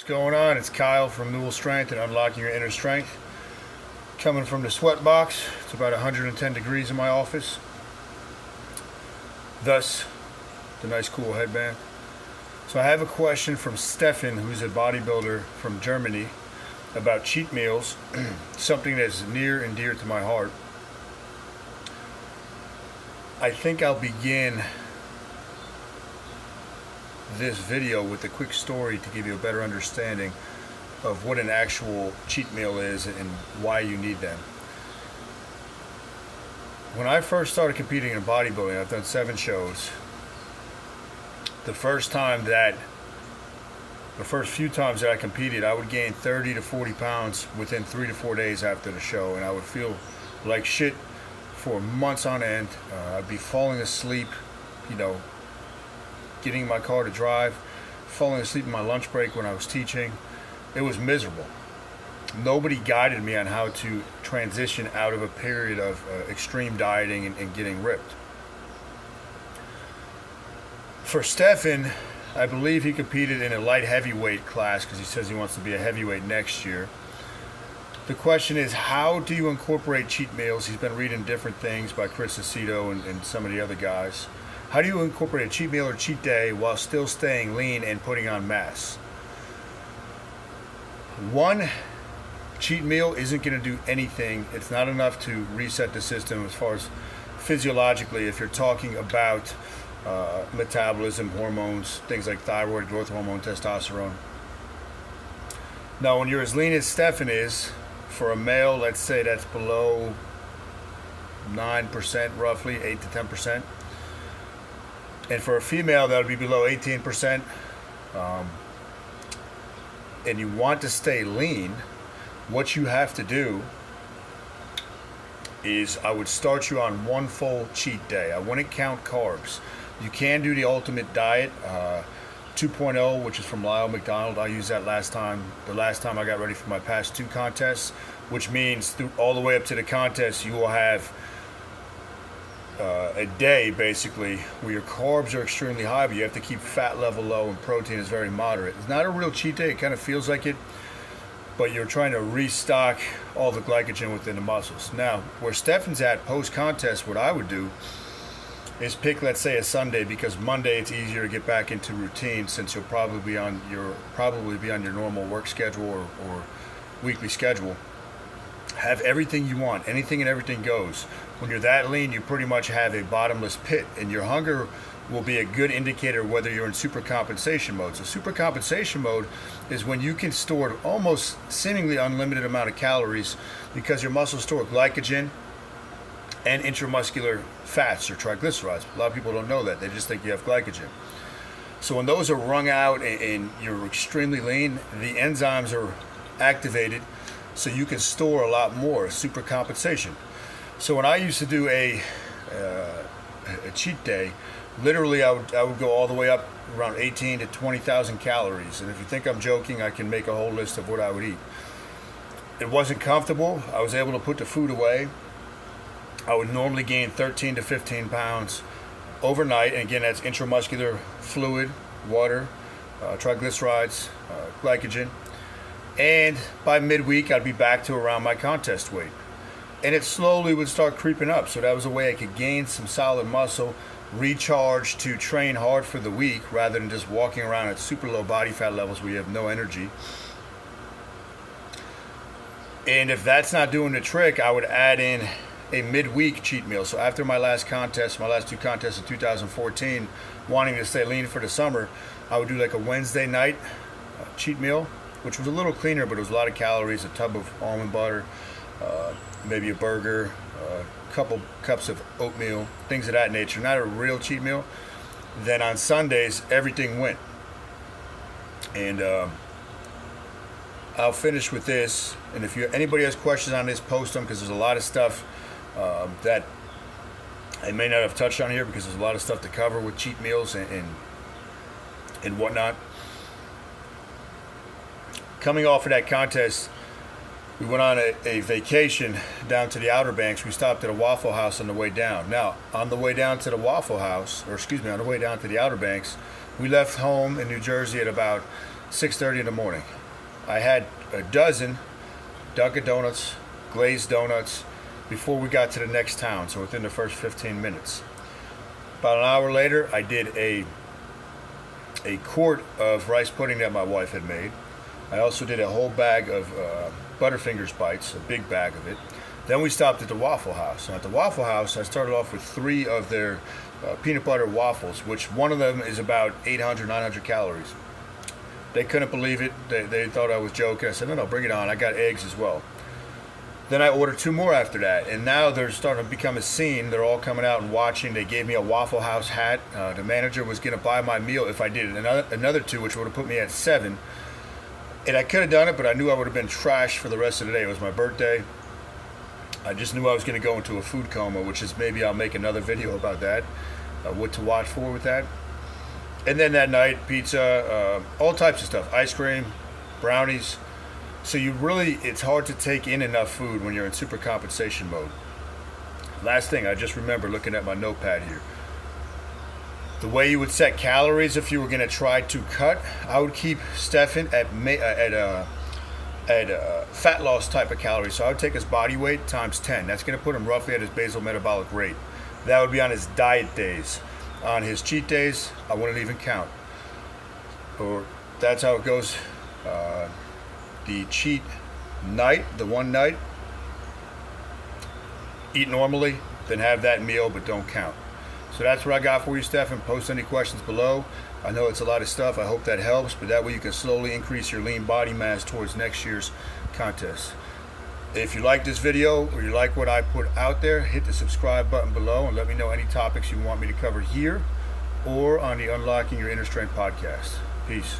going on? It's Kyle from Newell Strength and Unlocking Your Inner Strength. Coming from the sweat box. It's about 110 degrees in my office. Thus, the nice cool headband. So I have a question from Steffen, who's a bodybuilder from Germany, about cheat meals, something that's near and dear to my heart. I think I'll begin this video with a quick story to give you a better understanding of what an actual cheat meal is and why you need them. When I first started competing in bodybuilding, I've done 7 shows. The first few times that I competed, I would gain 30 to 40 pounds within 3 to 4 days after the show, and I would feel like shit for months on end. I'd be falling asleep, getting in my car to drive, falling asleep in my lunch break when I was teaching. It was miserable. Nobody guided me on how to transition out of a period of extreme dieting and getting ripped. For Steffen, I believe he competed in a light heavyweight class because he says he wants to be a heavyweight next year. The question is, how do you incorporate cheat meals? He's been reading different things by Chris Aceto and some of the other guys. How do you incorporate a cheat meal or cheat day while still staying lean and putting on mass? One cheat meal isn't going to do anything. It's not enough to reset the system as far as physiologically, if you're talking about metabolism, hormones, things like thyroid, growth hormone, testosterone. Now, when you're as lean as Steffen is, for a male, let's say that's below 9% roughly, 8 to 10%. And for a female, that would be below 18%. And you want to stay lean, what you have to do is I would start you on one full cheat day. I wouldn't count carbs. You can do the ultimate diet, 2.0, which is from Lyle McDonald. I used that the last time I got ready for my past 2 contests, which means all the way up to the contest, you will have a day basically where your carbs are extremely high, but you have to keep fat level low and protein is very moderate. It's not a real cheat day. It kind of feels like it, but you're trying to restock all the glycogen within the muscles. Now, where Steffen's at post-contest, what I would do is pick, let's say, a Sunday, because Monday it's easier to get back into routine since you'll probably be on your normal work schedule or weekly schedule. Have everything you want. Anything and everything goes. When you're that lean, you pretty much have a bottomless pit, and your hunger will be a good indicator whether you're in super compensation mode. So super compensation mode is when you can store almost seemingly unlimited amount of calories because your muscles store glycogen and intramuscular fats or triglycerides. A lot of people don't know that. They just think you have glycogen. So when those are wrung out and you're extremely lean, the enzymes are activated so you can store a lot more, super compensation. So when I used to do a cheat day, literally I would go all the way up around 18 to 20,000 calories. And if you think I'm joking, I can make a whole list of what I would eat. It wasn't comfortable. I was able to put the food away. I would normally gain 13 to 15 pounds overnight. And again, that's intramuscular fluid, water, triglycerides, glycogen. And by midweek, I'd be back to around my contest weight. And it slowly would start creeping up. So that was a way I could gain some solid muscle, recharge to train hard for the week rather than just walking around at super low body fat levels where you have no energy. And if that's not doing the trick, I would add in a midweek cheat meal. So after my last 2 contests in 2014, wanting to stay lean for the summer, I would do like a Wednesday night cheat meal, which was a little cleaner, but it was a lot of calories, a tub of almond butter, maybe a burger, a couple cups of oatmeal, things of that nature. Not a real cheat meal. Then on Sundays, everything went. And I'll finish with this. And if anybody has questions on this, post them, because there's a lot of stuff that I may not have touched on here because there's a lot of stuff to cover with cheat meals and whatnot. Coming off of that contest, we went on a vacation down to the Outer Banks. We stopped at a Waffle House on the way down. Now, on the way down to the Outer Banks, we left home in New Jersey at about 6:30 in the morning. I had a dozen Dunkin' Donuts, glazed donuts, before we got to the next town, so within the first 15 minutes. About an hour later, I did a quart of rice pudding that my wife had made. I also did a whole bag of Butterfingers bites, a big bag of it. Then we stopped at the Waffle House. And at the Waffle House, I started off with 3 of their peanut butter waffles, which one of them is about 800, 900 calories. They couldn't believe it. They thought I was joking. I said, no, bring it on. I got eggs as well. Then I ordered 2 more after that, and now they're starting to become a scene. They're all coming out and watching. They gave me a Waffle House hat. The manager was going to buy my meal if I did it. Another 2, which would have put me at 7. And I could have done it, but I knew I would have been trash for the rest of the day. It was my birthday. I just knew I was going to go into a food coma, which is maybe I'll make another video about that, what to watch for with that. And then that night, pizza, all types of stuff, ice cream, brownies. So it's hard to take in enough food when you're in super compensation mode. Last thing, I just remember looking at my notepad here. The way you would set calories if you were going to try to cut, I would keep Steffen at fat loss type of calories. So I would take his body weight times 10. That's going to put him roughly at his basal metabolic rate. That would be on his diet days. On his cheat days, I wouldn't even count. Or that's how it goes. The cheat night, the one night, eat normally, then have that meal, but don't count. So that's what I got for you, Steffen. Post any questions below. I know it's a lot of stuff. I hope that helps, but that way you can slowly increase your lean body mass towards next year's contest. If you like this video or you like what I put out there, hit the subscribe button below and let me know any topics you want me to cover here or on the Unlocking Your Inner Strength podcast. Peace.